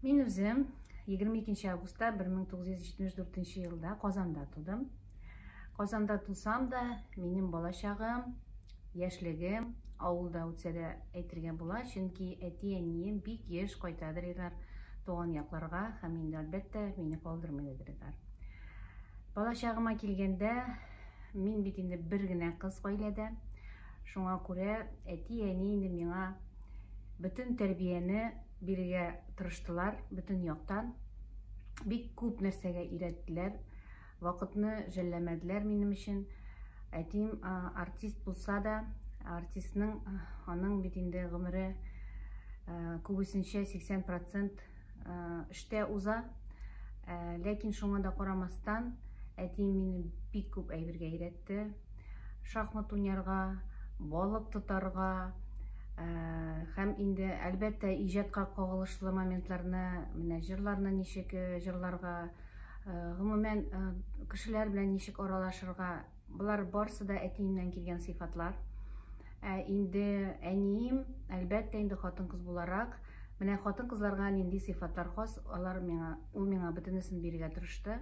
Мен өзім 22 августта 1974 жылда Qozonda тудым. Qozonda тусам да, менің болашағым, яшьлегім ауылда өтсе де әйтергә була, чөнки әти-әнием бик еш кайтадыр туган якларга, һәм инде әлбәттә мине калдырмыйлар. Болашагыма килгәндә, мин бит инде бер генә кыз гаиләдә. Шуңа күрә әти-әни инде миңа бөтен тәрбияне бирергә тырыштылар, бөтен яктан. Бик күп нәрсәгә өйрәттеләр. Вакытны жәлләмәделәр минем өчен. Әтим артист булса да, артистның аның бит инде гомере күбесенчә 80% эштә уза. Ләкин шуңа да карамастан, әтим мине бик күп әйбергә өйрәтте. Шахмат уйнарга, балык тотарга, һәм инде әлбәттә иҗатка кагылышлы моментларны, менә җырларны ничек җырларга, гомумән кешеләр белән ничек аралашырга, булар барысы да әтиемнән килгән сыйфатлар. Инде әнием әлбәттә инде хатын-кыз буларак, менә хатын-кызларга нинди сыйфатлар хас, ул миңа бөтенесен бирергә тырышты.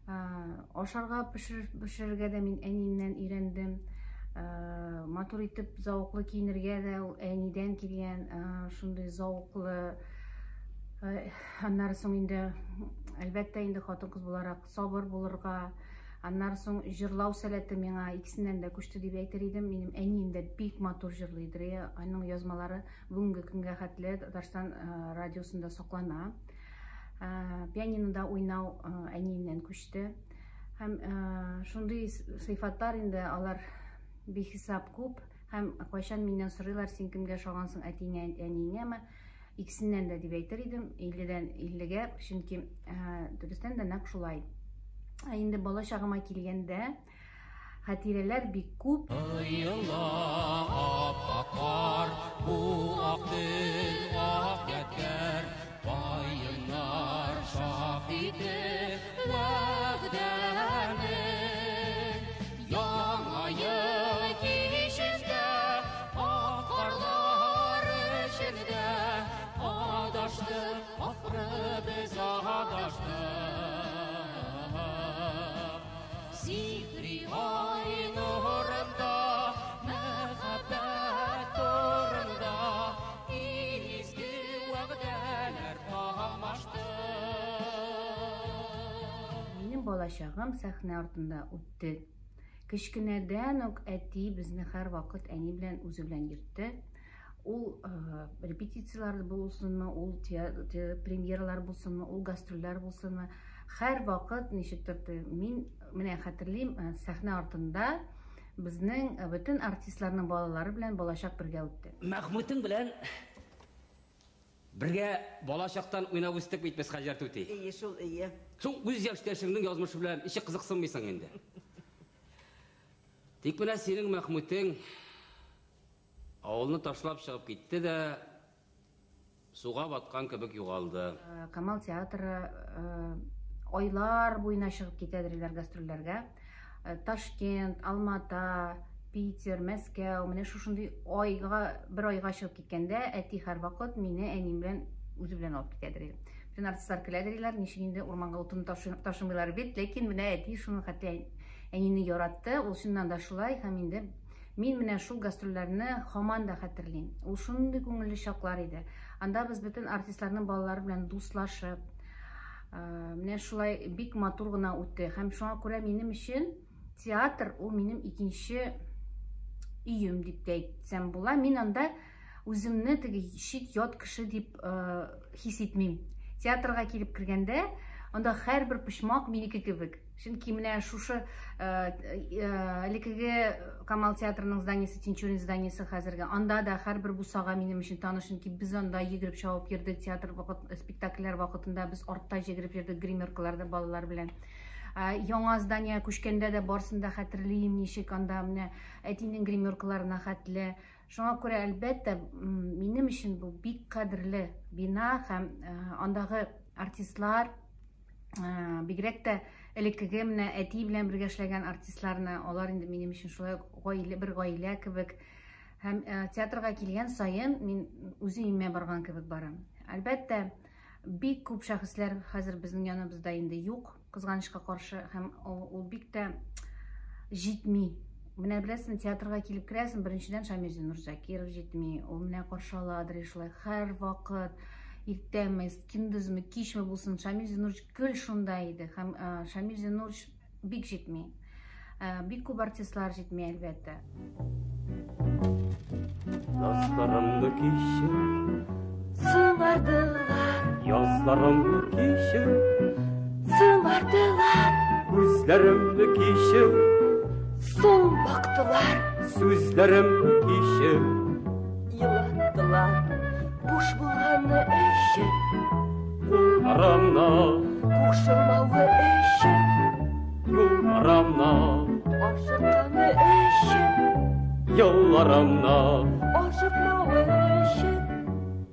Ашарга пешерергә дә мин әниемнән өйрәндем. Матур итеп зауклы киенергә дә ул әнидән килгән шундый зауклы. Аннары соң инде әлбәттә инде хатын-кыз буларак сабыр булырга, аннары соң җырлау сәләте миңа икесеннән дә күчте дип әйтер идем. Минем әнием дә бик матур җырлыйдыр. Аның язмалары бүгенге көнгә хәтле Татарстан радиосында саклана. Пианинода уйнау әниемнән күчте. Һәм шундый сыйфатлар инде алар бихисап күп. Һәм кайчан миннән сорыйлар, син кемгә ошагансың, әтиңә, әниеңәме? Икесеннән дә дип әйтер идем, 50-дән 50-гә, чөнки дөрестән дә нәкъ шулай. Инде балачагыма килгәндә, хатирәләр бик күп. Йыла аппакар, бу актыл ак яткәр, байыннар шаһиде вәгъдәне. Яңа ел кичендә, ак карлар эчендә, адаштык, ахры без адаштык. Зикри ай нурында, мәхәббәт турында, изге вәгъдәләр тамашты. Минем балачагым сәхнә артында үтте. Кечкенәдән үк әти безне һәр вакыт әни белән үзе белән йөртте. Ул репетициялар булсынмы, ул премьералар булсынмы, ул гастрольләр булсынмы, һәр вакыт ничектер мин менә хәтерлим, сәхнә артында безнең бөтен артистларның балалары белән балачак бергә үтте. Мәхмүтең белән бергә балачактан уйнап үстек бит без Хаҗар Түти. Ие, шул ие. Соң үз яшьтәшеңнең язмышы белән ичек кызыксынмыйсың инде. Тик менә синең Мәхмүтең авылны ташлап чыгып китте дә суга баткан кебек югалды. Камал театры айлар буена чыгып китәдерләр гастрольләргә. Ташкент, Алмата, Питер, Мәскәү, менә шушындый бер айга чыгып киткәндә, әти һәр вакыт мине әним белән үзе белән алып китәдер. Бүтән артистлар киләдерләр, ничек инде урманга утын ташымыйлар бит, ләкин менә әти шуны хәтта әнине яратты, ул чыннан да шулай, һәм инде мин менә шул гастрольләрне һаман да хәтерлим. Ул шундый күңелле чаклар иде. Анда без бөтен артистларның балалары белән дуслашып, менә шулай бик матур гына үтте. Һәм шуңа күрә минем өчен театр ул минем икенче өем дип әйтсәм була. Мин анда үземне теге чит ят кеше дип хис итмим. Театрга килеп кергәндә, анда һәрбер почмак минеке кебек. Чөнки менә шушы элекеге Камал театрының зданиесе, Тинчурин зданиесе хәзерге, анда да һәрбер бусага минем өчен таныш, чөнки без анда йөгереп чабып йөрдек, театр спектакльләр вакытында без артта йөгереп йөрдек гримеркаларда балалар белән. Яңа здание күчкәндә дә барсында хәтерлим, ничек анда менә әтинең гримеркаларына хәтле. Шуңа күрә әлбәттә минем өчен бу бик кадерле бина һәм андагы артистлар бигрәк тә элекеге менә әти белән бергә эшләгән артистларны, алар инде минем өчен шулай бер гаилә кебек. Һәм театрга килгән сайын мин үз өемә барган кебек барам. Әлбәттә, бик күп шәхесләр хәзер безнең яныбызда инде юк, кызганычка каршы, һәм ул бик тә җитми. Менә беләсең, театрга килеп керәсең, беренчедән Шамил Зинур Закиров җитми, ул менә каршы аладыр шулай һәр вакыт, иртәме, көндезме, кичме булсын, Шамил Зинур гел шунда иде, һәм Шамил Зинур бик җитми. Бик күп артистлар җитми, әлбәттә. Язларымны кичер, Сыңардылар, язларымны кичер, сыңардылар, күзләремне кичер, соң бактылар, сүзләремне кичер, елаттылар, буш булганы өчен, кулларымна, кушылмавы өчен, юлларымна, ашыкканы өчен, елларымна, ашыкмавы өчен,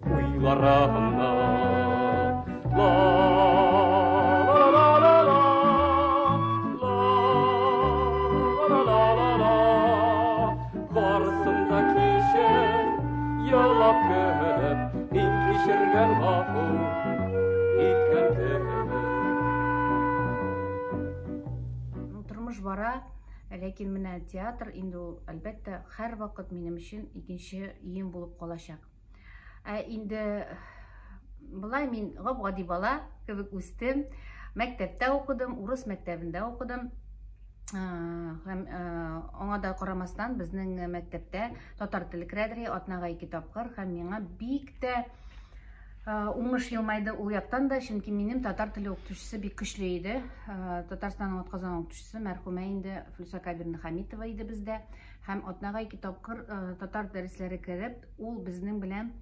уйларымна. La Барсында кишер, ялап көліп, мин кешергән гафу иткән көліп. Тормыш бара, ләкин менә театр инде ул әлбәттә һәр вакыт минем өчен икенче өем булып калачак. Инде Булай мин гап-гади бала кебек үстем, мәктәптә укыдым, урыс мәктәбендә укыдым. Һәм аңа да карамастан безнең мәктәптә татар теле кредри атнага 2 тапкыр, һәм миңа бик тә уңыш елмайды ул яктан да, чөнки минем татар теле укытучысы бик көчле иде. Татарстанның атказан укытучысы мәрхүмә инде Флюса Кабирна Хамитова иде бездә, һәм атнага 2 тапкыр татар дәресләре кереп, ул безнең белән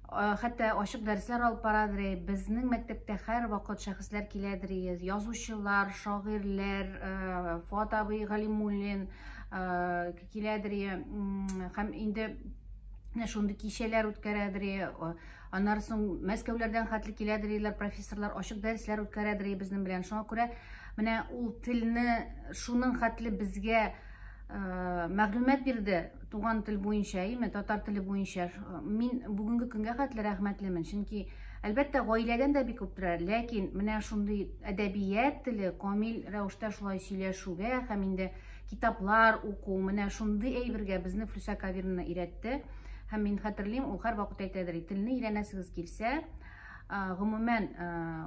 хәтта ачык дәресләр алып барадыр. Безнең мәктәптә һәр вакыт шәхесләр киләдер, язучылар, шагыйрьләр, Фуат абый Галимуллин киләдер, һәм инде шундый кичәләр үткәрәдер. Аннан соң Мәскәүләрдән хәтле киләдер, профессорлар ачык дәресләр үткәрәдер безнең белән. Шуңа күрә менә ул телне шуның хәтле безгә мәгълүмат бирде, туган тел буенча, татар теле буенча. Мин бүгенге көнгә хәтле рәхмәтлемен, чөнки әлбәттә гаиләдән дә бик күп торар, ләкин менә шундый әдәбият теле камил рәвештә шулай сөйләшүгә һәм инде китаплар уку, менә шундый әйбергә безне Флюса Кабирна өйрәтте. Һәм мин хәтерлим, ул һәр вакыт әйтәдер, телне өйрәнәсегез килсә, гомумән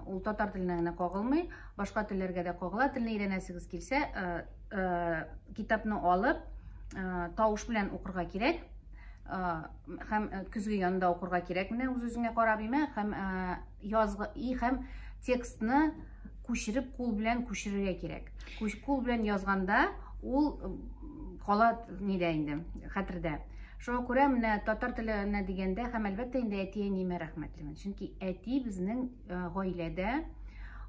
ул татар теленә генә кагылмый, башка телләргә дә кагыла. Телне өйрәнәсегез килсә, китапны алып, тавыш белән укырга кирәк, һәм күзгә янында укырга кирәк, менә үз-үзеңә карап һәм һәм текстны күчереп кул белән күчерергә кирәк. Кул белән язганда ул кала нидә инде, хәтердә. Шуңа күрә менә татар теленә дигәндә һәм әлбәттә инде әти-әниемә рәхмәтлемен. Чөнки әти безнең гаиләдә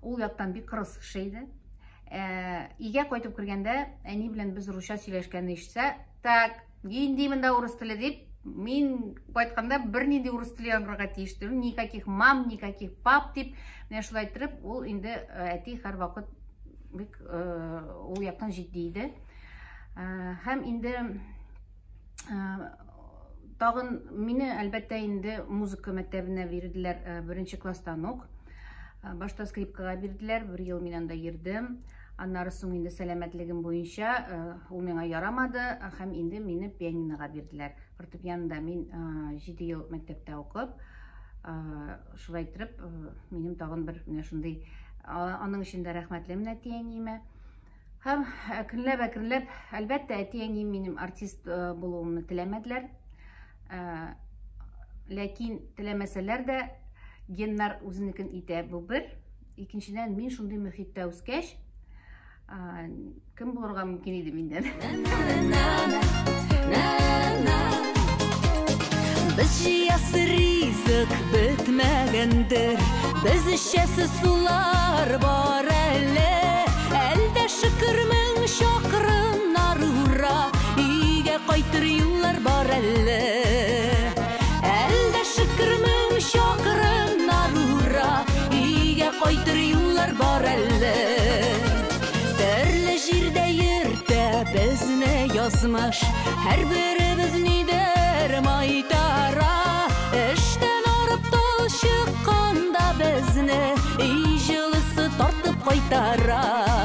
ул яктан бик кырыс кеше иде. Өйгә кайтып кергәндә, әни белән без русча сөйләшкәнне ишетсә, так, инде монда урыс теле дип, мин кайтканда бернинди урыс теле яңгырга тиеш түгел, никаких мам, никаких пап дип, менә шулай итеп, ул инде әти һәр вакыт бик ул яктан җитди иде. Һәм инде тагын мине әлбәттә инде музыка мәктәбенә бирделәр, беренче класстан ук. Башта скрипкага бирделәр, 1 ел мин анда йөрдем. Аннары соң инде сәламәтлегем буенча ул миңа ярамады, һәм инде мине пианинога бирделәр. Фортепианода мин 7 ел мәктәптә укып, шулай итеп, минем тагын бер менә шундый, аның өчен дә рәхмәтлемен әти-әниемә. Һәм әкренләп, әлбәттә, әти-әнием минем артист булуымны теләмәделәр. Ләкин теләмәсәләр дә геннар үзенекен итә, бу бер. Икенчедән, мин шундый мөхиттә үскәч, кем булырга мөмкин иде миндән? Без җыясы ризык бетмәгәндер, без эчәсе сулар бар әле. Әлдә шөкер мең чакрымнар ура, өйгә кайтыр юллар бар әле. Әлдә шөкер мең чакрымнар ура, өйгә кайтыр юллар бар әле. Төрле җирдә йөртә безне язмыш, һәр беребез нидер майтара. Эштән арып тол чыкканда кайтара.